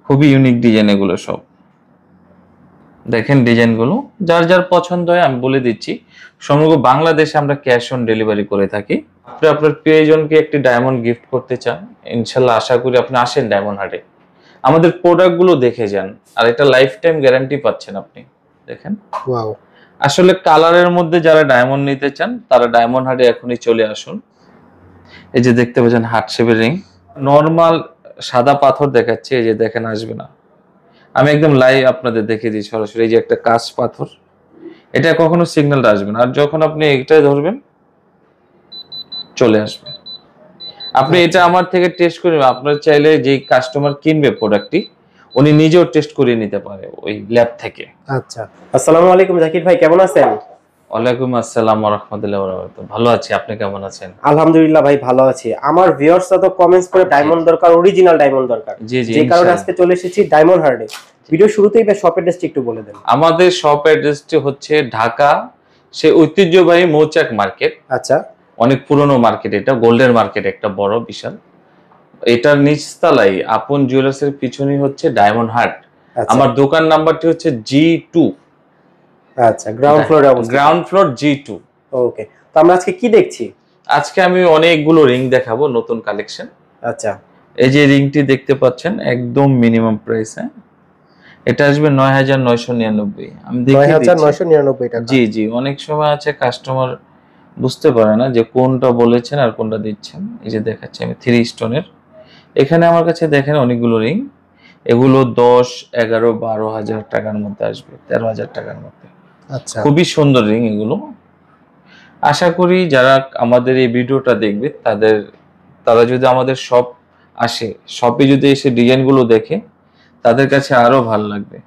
খুবই unique design এগুলো সব। দেখেন ডিজাইনগুলো যার যার পছন্দ হয় আমি বলে দিচ্ছি। সমগ্র বাংলাদেশে আমরা ক্যাশ অন ডেলিভারি করে থাকি। আপনি আপনার প্রিয়জনকে একটি ডায়মন্ড গিফট করতে চান, ইনশাল্লাহ আশা করি আপনি আসেন ডায়মন্ড হাটে, আমাদের প্রোডাক্টগুলো দেখে যান, আর এটা লাইফ টাইম গ্যারান্টি পাচ্ছেন আপনি। দেখেন ওয়াও, আসলে কালারের মধ্যে যারা ডায়মন্ড নিতে চান তারা ডায়মন্ড হাটে এখনই চলে আসুন। এই যে দেখতে পাচ্ছেন হার্ট শেপের রিং, নরমাল সাদা পাথর দেখাচ্ছে, এই যে দেখেন আসবে না, আমি একদম লাইভ আপনাদের দেখিয়ে দিই সরাসরি। এই যে একটা কাঁচ পাথর, এটা কখনো সিগন্যালটা আসবে না, আর যখন আপনি এইটাই ধরবেন চলে আসবে। আপনি এটা আমার থেকে টেস্ট করে, আপনার চাইলে যে কাস্টমার কিনবে প্রোডাক্টটি উনি নিজেও টেস্ট করে নিতে পারে ওই ল্যাব থেকে। আচ্ছা, আসসালামু আলাইকুম জাকির ভাই, কেমন আছেন? ওয়ালাইকুম আসসালাম ওয়া রাহমাতুল্লাহি ওয়া বারাকাতুহু। ভালো আছি, আপনি কেমন আছেন? আলহামদুলিল্লাহ ভাই, ভালো আছি। আমার ভিউয়ার্সরা তো কমেন্টস করে ডায়মন্ড দরকার, অরিজিনাল ডায়মন্ড দরকার, জি জি, যে কারণে আজকে চলে এসেছি ডায়মন্ড হার্ডে। ভিডিও শুরুতেই ভাই শপ অ্যাড্রেসটি একটু বলে দেন। আমাদের শপ অ্যাড্রেসটি হচ্ছে ঢাকা সে ঐতিহ্যবাহী মৌচাক মার্কেট। আচ্ছা, অনেক পুরনো মার্কেট, এটা গোল্ডের মার্কেট, একটা বড় বিশাল। এটার নিচতলায় আপন জুয়েলার্স এর পিছনেই হচ্ছে ডায়মন্ড হাট। আমার দোকান নাম্বারটি হচ্ছে G2। আচ্ছা, গ্রাউন্ড ফ্লোরে অবস্থিত। Ground floor G2। ওকে, তো আমরা আজকে কি দেখছি? আজকে আমি অনেকগুলো রিং দেখাবো, নতুন কালেকশন। আচ্ছা, এই যে রিংটি দেখতে পাচ্ছেন একদম মিনিমাম প্রাইস, এটা আসবে ৯৯৯৯। আমি দেখিয়ে দিচ্ছি ৯৯৯৯ টাকা। জি জি, অনেক সময় আছে কাস্টমার বুঝতে পারে না যে কোনটা বলেছেন আর কোনটা দিচ্ছেন। এই যে দেখাচ্ছি আমি 3 স্টোনের, এখানে আমার কাছে দেখেন অনেকগুলো রিং, এগুলো 10, 11, 12 হাজার টাকার মধ্যে আসবে, 13 হাজার টাকার মধ্যে। আচ্ছা, খুবই সুন্দর রিং এগুলো। আশা করি যারা আমাদের এই ভিডিওটা দেখবে তারা যদি আমাদের শপ আসে, শপে যদি এসে ডিজাইনগুলো দেখে তাদের কাছে আরো ভালো লাগবে,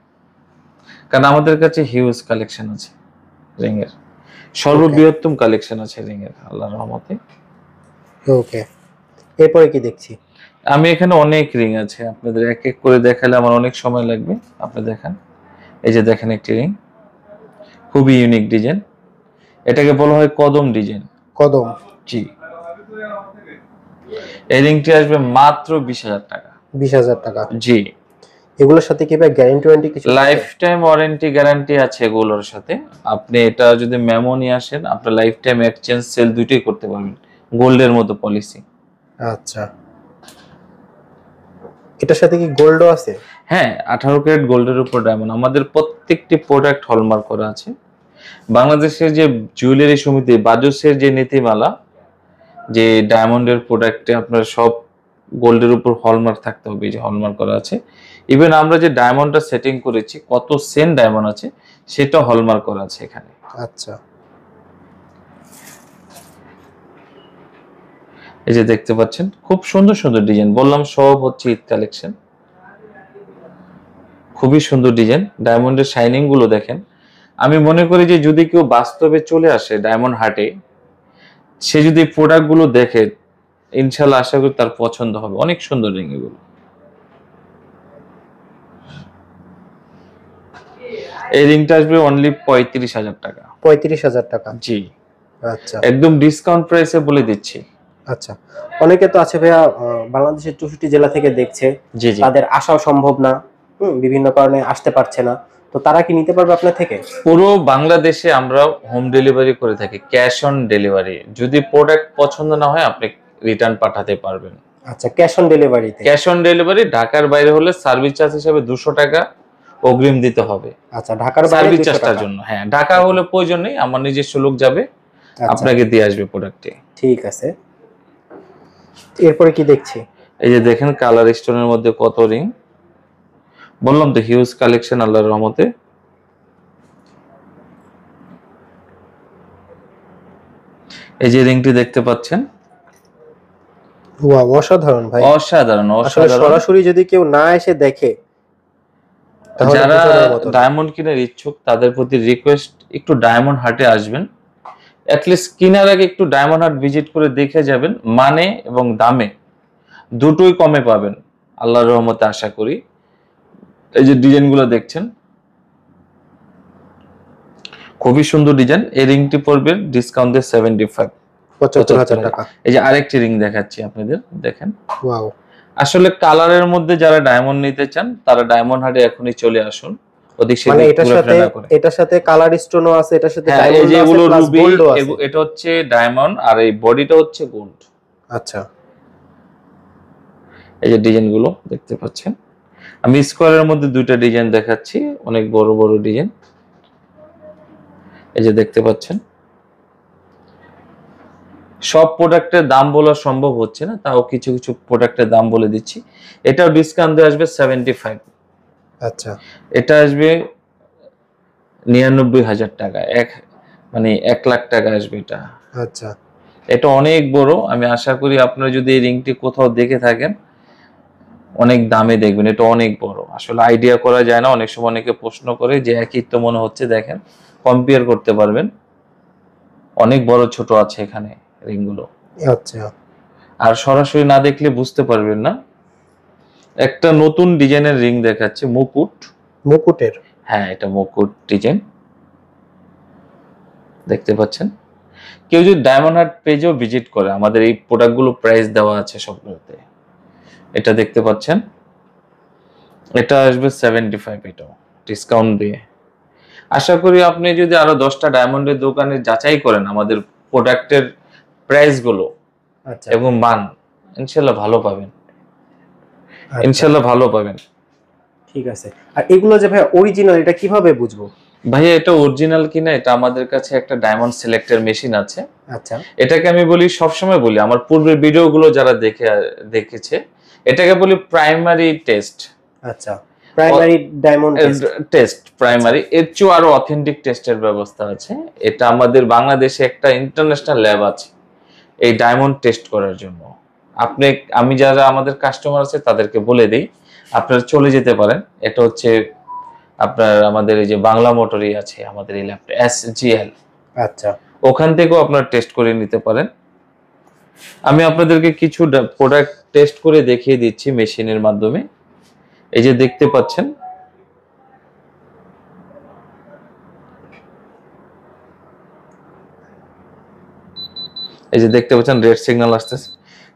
কারণ আমাদের কাছে হিউজ কালেকশন আছে রিং এর, সর্ববৃহত্তম কালেকশন আছে রিং এর আল্লাহর রহমতে। ওকে, এরপরে কি দেখছি? আমি এখানে অনেক রিং আছে, আপনাদের এক এক করে দেখালে আমার অনেক সময় লাগবে। আপনি দেখেন, এই যে দেখেন একটি রিং, খুবই ইউনিক ডিজাইন, এটাকে বলা হয় কদম ডিজাইন। কদম, জি, এই রিংটি আসবে মাত্র 20,000 টাকা। 20,000 টাকা? জি, এগুলোর সাথে কি ভাই গ্যারান্টি ওয়ারেন্টি কিছু? লাইফ টাইম ওয়ারেন্টি গ্যারান্টি আছে এগুলোর সাথে। আপনি এটা যদি মেমো নিয়ে আসেন, আপনার লাইফ টাইম এক্সচেঞ্জ সেল দুইটাই করতে পারবেন, গোল্ডের মতো পলিসি। আচ্ছা, এটার সাথে কি গোল্ডও আছে? হ্যাঁ, 18 ক্যারেট গোল্ডের উপর ডায়মন্ড। আমাদের প্রত্যেকটি প্রোডাক্ট হলমার্ক করা আছে। বাংলাদেশের যে জুয়েলারি সমিতি বাজুসের যে নীতিমালা, যে ডায়মন্ডের প্রোডাক্টে আপনার সব গোল্ডের উপর হলমার্ক থাকতে হবে, এই যে হলমার্ক করা আছে। ইভেন আমরা যে ডায়মন্ডটা সেটিং করেছি, কত সেন্ট ডায়মন্ড আছে সেটা হলমার্ক করা আছে এখানে। আচ্ছা, এই যে দেখতে পাচ্ছেন খুব সুন্দর সুন্দর ডিজাইন, বললাম সব হচ্ছে ঈদ কালেকশন। খুবই সুন্দর ডিজাইন, ডায়মন্ডের শাইনিং গুলো দেখেন। আমি মনে করি যে যদি কেউ বাস্তবে চলে আসে ডায়মন্ড হাটে, সে যদি প্রোডাক্ট গুলো দেখে ইনশাল্লাহ আশা করি তার পছন্দ হবে। অনেক সুন্দর রিং এগুলো। এই রিংটা আসবে অনলি 35,000 টাকা। 35,000 টাকা? জি, আচ্ছা, একদম ডিসকাউন্ট প্রাইসে বলে দিচ্ছি। আচ্ছা। অনেকে তো আছে ভাইয়া, বাংলাদেশের 64 জেলা থেকে দেখছে, জি জি, তাদের আসাও সম্ভব না, বিভিন্ন কারণে আসতে পারছে না, তো তারা কি নিতে পারবে আপনার থেকে? পুরো বাংলাদেশে আমরা হোম ডেলিভারি করে থাকি, ক্যাশ অন ডেলিভারি। যদি প্রোডাক্ট পছন্দ না হয় আপনি রিটার্ন পাঠাতে পারবেন। আচ্ছা, ক্যাশ অন ডেলিভারিতে? ক্যাশ অন ডেলিভারি, ঢাকার বাইরে হলে সার্ভিস চার্জ হিসেবে 200 টাকা অগ্রিম দিতে হবে। আচ্ছা, ঢাকার বাইরে সার্ভিস 200 চার্জটার টাকা? জন্য। হ্যাঁ, ঢাকা হলে প্রয়োজন নেই, আমার নিজস্ব লোক যাবে, আচ্ছা, আপনাকে দিয়ে আসবে প্রোডাক্টটি। ঠিক আছে। এরপরে কি দেখছি? এই যে দেখেন কালার স্টোনের মধ্যে কত রিং, বললাম তো হিউজ কালেকশন আল্লাহর রহমতে। এই যে রিংটি দেখতে পাচ্ছেন, ওয়াও, অসাধারণ ভাই, অসাধারণ আসলে অসাধারণ। সরাসরি যদি কেউ না এসে দেখে, তাহলে যারা বোঝার মতো না। ডায়মন্ড কেনার ইচ্ছুক তাদের প্রতি রিকোয়েস্ট, একটু ডায়মন্ড হাটে আসবেন। অ্যাটলিস্ট কেনার আগে একটু ডায়মন্ড হাট ভিজিট করে দেখে যাবেন, মানে এবং দামে দুটোই কমে পাবেন আল্লাহর রহমতে আশা করি। এই যে ডিজাইনগুলো দেখছেন খুবই সুন্দর ডিজাইন। এই রিংটি পড়বে ডিসকাউন্ট দিয়ে 75,000 75,000 টাকা। এই যে আরেকটি রিং দেখাচ্ছি আপনাদের, দেখেন ওয়াও, আসলে কালারের মধ্যে যারা ডায়মন্ড নিতে চান তারা ডায়মন্ড হাটে এখনই চলে আসুন, ওদিক মানে সেদিক এটার সাথে ঘোরাফেরা না করে। কালার স্টোনও আছে, এটার সাথে হ্যাঁ, এই ডায়মন্ড যে আছে এগুলো প্লাস রুবি, গোল্ডও আছে। এটা হচ্ছে ডায়মন্ড আর এই বডিটা হচ্ছে গোল্ড। আচ্ছা, এই যে ডিজাইন গুলো দেখতে পাচ্ছেন, আমি স্কোয়ারের মধ্যে দুইটা ডিজাইন দেখাচ্ছি, অনেক বড় বড় ডিজাইন। এই যে দেখতে পাচ্ছেন, সব প্রোডাক্টের দাম বলা সম্ভব হচ্ছে না, তাও কিছু কিছু প্রোডাক্টের দাম বলে দিচ্ছি। এটাও ডিসকাউন্ট দিয়ে আসবে 75। আচ্ছা, এটা আসবে 99,000 টাকা, মানে 1 লাখ টাকা আসবে এটা। আচ্ছা, এটা অনেক বড়, আমি আশা করি আপনারা যদি এই রিংটি কোথাও দেখে থাকেন অনেক দামে দেখবেন, এটা অনেক বড়, আসলে আইডিয়া করা যায় না। অনেক সময় অনেকে প্রশ্ন করে যে একই তো মনে হচ্ছে, দেখেন কম্পেয়ার করতে পারবেন, অনেক বড় ছোট আছে এখানে রিংগুলো। আচ্ছা, আর সরাসরি না দেখলে বুঝতে পারবেন না। একটা নতুন ডিজাইনের রিং দেখাচ্ছে, মুকুটের। হ্যাঁ, এটা মুকুট ডিজাইন দেখতে পাচ্ছেন। কেউ যদি ডায়মন্ড হাট পেজেও ভিজিট করে, আমাদের এই প্রোডাক্টগুলো প্রাইস দেওয়া আছে সবগুলোতে। এটা দেখতে পাচ্ছেন, এটা আসবে 75, এটাও ডিসকাউন্ট দিয়ে। আশা করি আপনি যদি আরো 10টা ডায়মন্ডের দোকানে যাচাই করেন আমাদের প্রোডাক্টের প্রাইস গুলো আচ্ছা, এবং মান, ইনশাল্লাহ ভালো পাবেন, আচ্ছা, ইনশাল্লাহ ভালো পাবেন। ঠিক আছে। আর এগুলো যে ভাই অরিজিনাল, এটা কিভাবে বুঝবো? ভাইয়া এটা অরিজিনাল কিনা, এটা আমাদের কাছে একটা ডায়মন্ড সিলেক্টর মেশিন আছে। আচ্ছা, এটাকে আমি বলি, সবসময় বলি, আমার পূর্বের ভিডিওগুলো যারা দেখেছে, এটাকে বলি প্রাইমারি টেস্ট। আচ্ছা, প্রাইমারি ডায়মন্ড টেস্ট প্রাইমারি, এর চেয়ে আরো অথেন্টিক টেস্টের ব্যবস্থা আছে। এটা আমাদের বাংলাদেশে একটা ইন্টারন্যাশনাল ল্যাব আছে এই ডায়মন্ড টেস্ট করার জন্য। আমি যারা আমাদের কাস্টমার আছে তাদেরকে বলে দিই, আপনারা চলে যেতে পারেন। এটা হচ্ছে আপনার আমাদের এই যে বাংলা মোটরই আছে আমাদের এই ল্যাবটা, SGL, আচ্ছা, ওখান থেকেও আপনারা টেস্ট করে নিতে পারেন। আমি আপনাদেরকে কিছু প্রোডাক্ট টেস্ট করে দেখিয়ে দিচ্ছি মেশিনের মাধ্যমে। এই যে দেখতে পাচ্ছেন, এই যে দেখতে পাচ্ছেন রেড সিগন্যাল আসতেছে,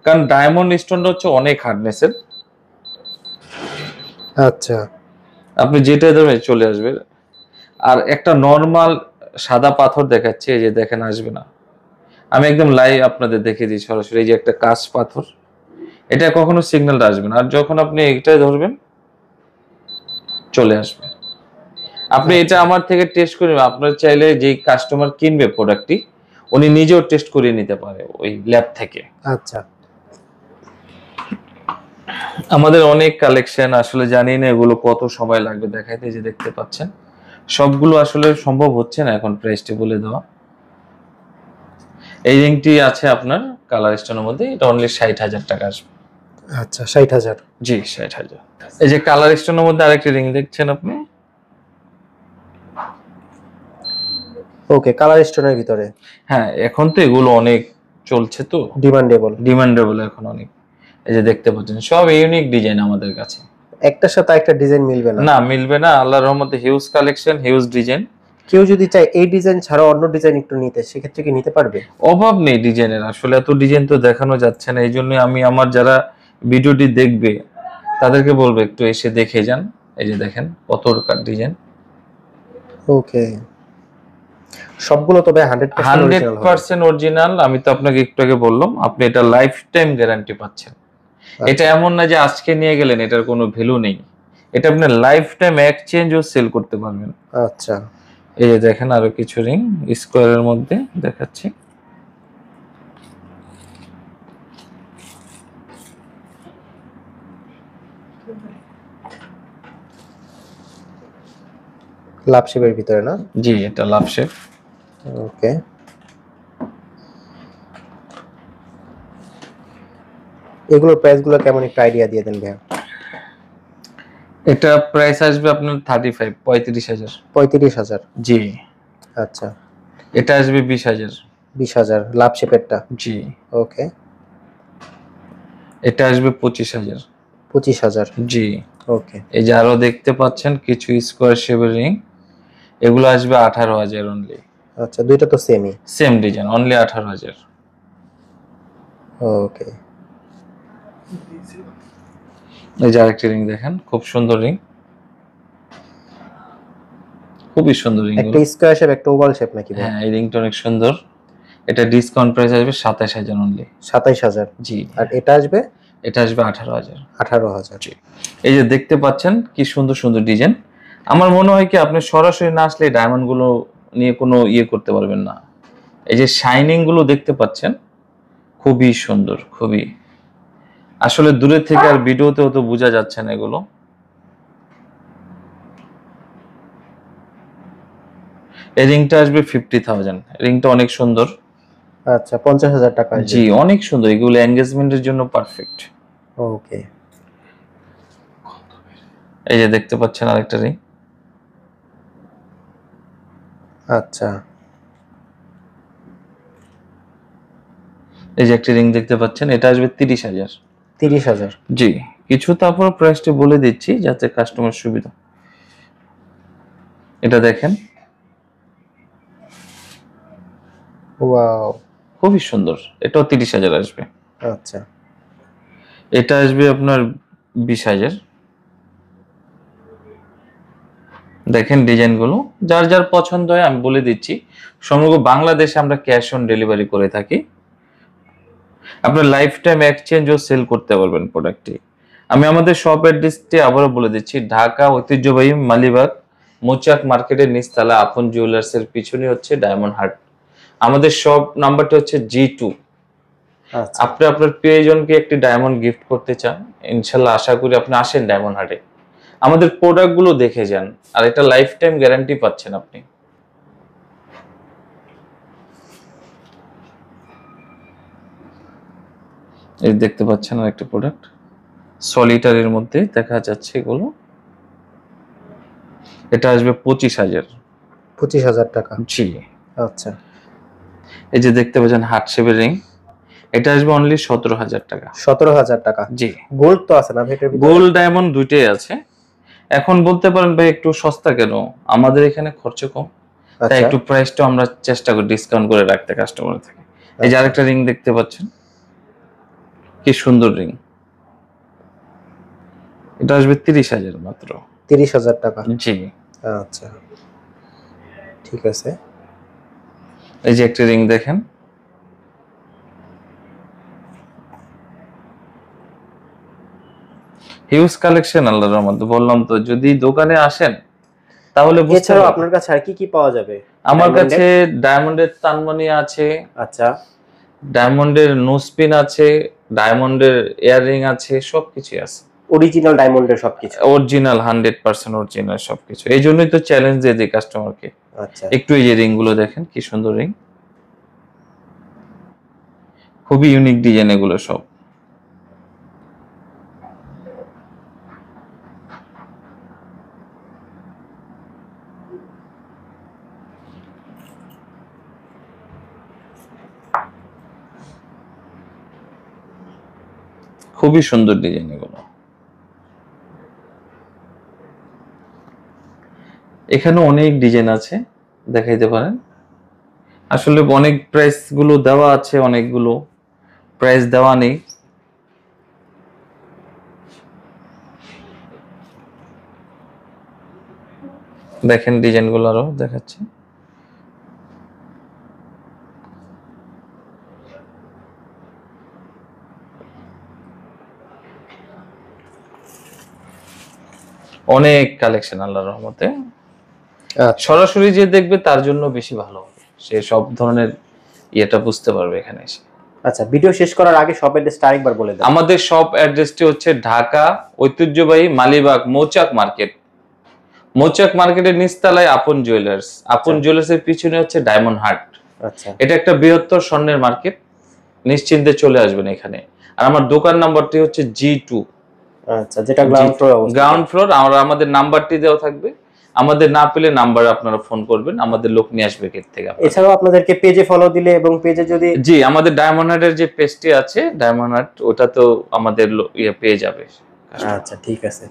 কারণ ডায়মন্ড স্টোনটা হচ্ছে অনেক হার্ডনেসের। আচ্ছা, আপনি যেটা দেবেন চলে আসবে। আর একটা নর্মাল সাদা পাথর দেখাচ্ছে, এই যে দেখেন আসবে না, আমি একদম লাইভ আপনাদের দেখে দিই সরাসরি। এই যে একটা কাঁচ পাথর, এটা কখনো সিগন্যালটা আসবে না, আর যখন আপনি এইটাই ধরবেন চলে আসবে। আপনি এটা আমার থেকে টেস্ট করে, আপনার চাইলে যে কাস্টমার কিনবে প্রোডাক্টটি উনি নিজেও টেস্ট করে নিতে পারে ওই ল্যাব থেকে। আচ্ছা, আমাদের অনেক কালেকশন, আসলে জানি না এগুলো কত সময় লাগবে দেখাইতে। যে দেখতে পাচ্ছেন, সবগুলো আসলে সম্ভব হচ্ছে না এখন প্রাইসটি বলে দেওয়া। এই রিংটি আছে আপনার কালার স্টোনের মধ্যে, এটা অনলি 60,000 টাকা আসবে। আচ্ছা, 60,000। জি, 60,000। এই যে কালার স্টোনের মধ্যে আরেকটি রিং দেখছেন আপনি, ওকে, কালার স্টোনের ভিতরে। হ্যাঁ এখন তো এগুলো অনেক চলছে, তো ডিমান্ডেবল এখন অনেক। এই যে দেখতে পাচ্ছেন, সব ইউনিক ডিজাইন আমাদের কাছে, একটার সাথে একটা ডিজাইন মিলবে না। না মিলবে না। আল্লাহর রহমতে হিউজ কালেকশন, হিউজ ডিজাইন। কেউ যদি চায় এই ডিজাইন ছাড়া অন্য ডিজাইন একটু নিতে, সেক্ষেত্রে কি নিতে পারবে? অভাব নেই ডিজাইনের, আসলে এত ডিজাইন তো দেখানো যাচ্ছে না। এই জন্য আমি আমার যারা ভিডিওটি দেখবে তাদেরকে বলবো একটু এসে দেখে যান। এই যে দেখেন কত ডিজাইন। ওকে, সবগুলো তবে 100% 100% অরিজিনাল। আমি তো আপনাকে একটু আগে বললাম, আপনি এটা লাইফ টাইম গ্যারান্টি পাচ্ছেন। এটা এমন না যে আজকে নিয়ে গেলেন এটার কোনো ভ্যালু নেই, এটা আপনি লাইফ টাইম এক্সচেঞ্জ ও সেল করতে পারবেন। আচ্ছা, এই যে দেখেন আরো কিছু রিং স্কোয়ারের মধ্যে দেখাচ্ছি। লাভ শেপের ভিতরে না? জি, এটা লাভ শেপ। ওকে, এগুলোর প্রাইস গুলো কেমন, একটু আইডিয়া দিয়ে দেন ভাইয়া। এটা প্রাইস আসবে আপনার 35,000। 35,000। জি। আচ্ছা, এটা আসবে 20,000। 20,000 লাভ শেপেরটা। জি। ওকে, এটা আসবে 25,000। 25,000। জি। ওকে, এই যে আরো দেখতে পাচ্ছেন কিছু স্কোয়ার শেপের রিং, এগুলো আসবে 18,000 অনলি। আচ্ছা, দুইটা তো সেমই। Same design, only 18,000। ওকে, এই যে আরেকটি রিং দেখেন, খুব সুন্দর রিং, খুবই সুন্দর রিং। একটা স্কয়ার শেপ একটা ওভাল শেপ নাকি ভাই? হ্যাঁ, এই রিংটা অনেক সুন্দর। এটা ডিসকাউন্ট প্রাইস আসবে 27000 অনলি। 27000? জি। আর এটা আসবে? এটা আসবে 18000। 18000। জি। এই যে দেখতে পাচ্ছেন কি সুন্দর সুন্দর ডিজাইন। আমার মনে হয় কি আপনি সরাসরি না আসলে ডায়মন্ড গুলো নিয়ে কোনো করতে পারবেন না। এই যে শাইনিং গুলো দেখতে পাচ্ছেন, খুবই সুন্দর, খুবই। আসলে দূরে থেকে আর ভিডিওতেও তো বোঝা যাচ্ছে না এগুলো। এই রিংটা আসবে 50000। রিংটা অনেক সুন্দর। আচ্ছা, 50000 টাকা। জি, অনেক সুন্দর। এগুলো এনগেজমেন্টের জন্য পারফেক্ট। ওকে। এই যে দেখতে পাচ্ছেন আরেকটা রিং। আচ্ছা, এই যে একটা রিং দেখতে পাচ্ছেন, এটা আসবে 30000। 30000? জি। কিছু তারপর প্রাইসটা বলে দিচ্ছি যাতে কাস্টমার সুবিধা। এটা দেখেন, ওয়াও, খুবই সুন্দর। এটাও 30000 আসবে। আচ্ছা। এটা আসবে আপনার 20000। দেখেন ডিজাইন গুলো, যার যার পছন্দ হয় আমি বলে দিচ্ছি। সমগ্র বাংলাদেশে আমরা ক্যাশ অন ডেলিভারি করে থাকি। আপনার লাইফ টাইম এক্সচেঞ্জ ও সেল করতে পারবেন প্রোডাক্টটি। আমি আমাদের শপ অ্যাড্রেসটি আবারও বলে দিচ্ছি, ঢাকা ঐতিহ্যবাহী মালিবাগ মোচাক মার্কেটের নিচতলা আপন জুয়েলার্স এর পিছনে হচ্ছে ডায়মন্ড হাট। আমাদের শপ নাম্বারটা হচ্ছে G2। আচ্ছা, আপনি আপনার প্রিয়জনকে একটি ডায়মন্ড গিফট করতে চান, ইনশাল্লাহ আশা করি আপনি আসেন ডায়মন্ড হাটে, আমাদের প্রোডাক্ট গুলো দেখে যান, আর এটা লাইফ টাইম গ্যারান্টি পাচ্ছেন আপনি। এই দেখতে পাচ্ছেন আরেকটা প্রোডাক্ট, সলিটারের মধ্যে দেখা যাচ্ছে এগুলো। এটা আসবে 25000। 25000 টাকা? জি। আচ্ছা। এই যে দেখতে পাচ্ছেন হার্ট শেপের রিং, এটা আসবে অনলি 17000 টাকা। 17000 টাকা? জি। গোল্ড তো আছে না ভেতরে? গোল্ড ডায়মন্ড দুইটাই আছে। এখন বলতে পারেন ভাই একটু সস্তা কেন, আমাদের এখানে খরচ কম, তাই আচ্ছা, একটু প্রাইসটা আমরা চেষ্টা করি ডিসকাউন্ট করে রাখতে কাস্টমার থেকে। এই যে আরেকটা রিং দেখতে পাচ্ছেন, কি সুন্দর রিং। এটা আসবে 30000 মাত্র। 30000 টাকা? জি। আচ্ছা, ঠিক আছে। এই যে একটা রিং দেখেন, হিউজ কালেকশন আল্লাহর রহমতে। বললাম তো যদি দোকানে আসেন তাহলে বুঝতে এছাড়াও পারবেন। আপনার কাছে আর কি কি পাওয়া যাবে? আমার কাছে ডায়মন্ডের তানমনি আছে, আচ্ছা, ডায়মন্ডের নোসপিন আছে, ডায়মন্ডের ইয়াররিং আছে, সবকিছু আছে। অরিজিনাল ডায়মন্ডের সবকিছু? অরিজিনাল 100% অরিজিনাল সবকিছু। এই জন্যই তো চ্যালেঞ্জ দিয়ে দিই কাস্টমারকে। আচ্ছা, একটু এই যে রিং গুলো দেখেন, কি সুন্দর রিং, খুবই ইউনিক ডিজাইন এগুলো সব। খুবই সুন্দর ডিজাইন এগুলো। এখানে অনেক ডিজাইন আছে, দেখাইতে পারেন। আসলে অনেক প্রাইস গুলো দেওয়া আছে, অনেকগুলো প্রাইস দেওয়া নেই। দেখেন ডিজাইন গুলো আরো দেখাচ্ছি। অনেক কালেকশন আল্লাহর রহমতে। সরাসরি যে দেখবে তার জন্য বেশি ভালো হবে, সে সব ধরনের ইয়েটা বুঝতে পারবে এখানে এসে। আচ্ছা, ভিডিও শেষ করার আগে শপ অ্যাড্রেসটা আরেকবার বলে দেন। আমাদের শপ অ্যাড্রেসটি হচ্ছে ঢাকা ঐতিহ্যবাহী মালিবাগ মৌচাক মার্কেট। মৌচাক মার্কেটের নিচতলায় আপন জুয়েলার্স। আপন জুয়েলার্স এর পিছনে হচ্ছে ডায়মন্ড হাট। আচ্ছা, এটা একটা বৃহত্তর স্বর্ণের মার্কেট, নিশ্চিন্তে চলে আসবেন এখানে। আর আমার দোকান নাম্বারটি হচ্ছে G2। আচ্ছা, যেটা গ্রাউন্ড ফ্লোর অবস্থিত। Ground floor. আর আমাদের নাম্বারটি দেওয়া থাকবে, আমাদের না পেলে নাম্বার আপনারা ফোন করবেন, আমাদের লোক নিয়ে আসবে গেট থেকে। এছাড়াও আপনাদেরকে পেজে ফলো দিলে এবং পেজে যদি জি, আমাদের ডায়মন্ড হাটের যে পেজটি আছে ডায়মন্ড হাট, ওটা তো আমাদের ইয়ে পেয়ে যাবে। আচ্ছা, ঠিক আছে।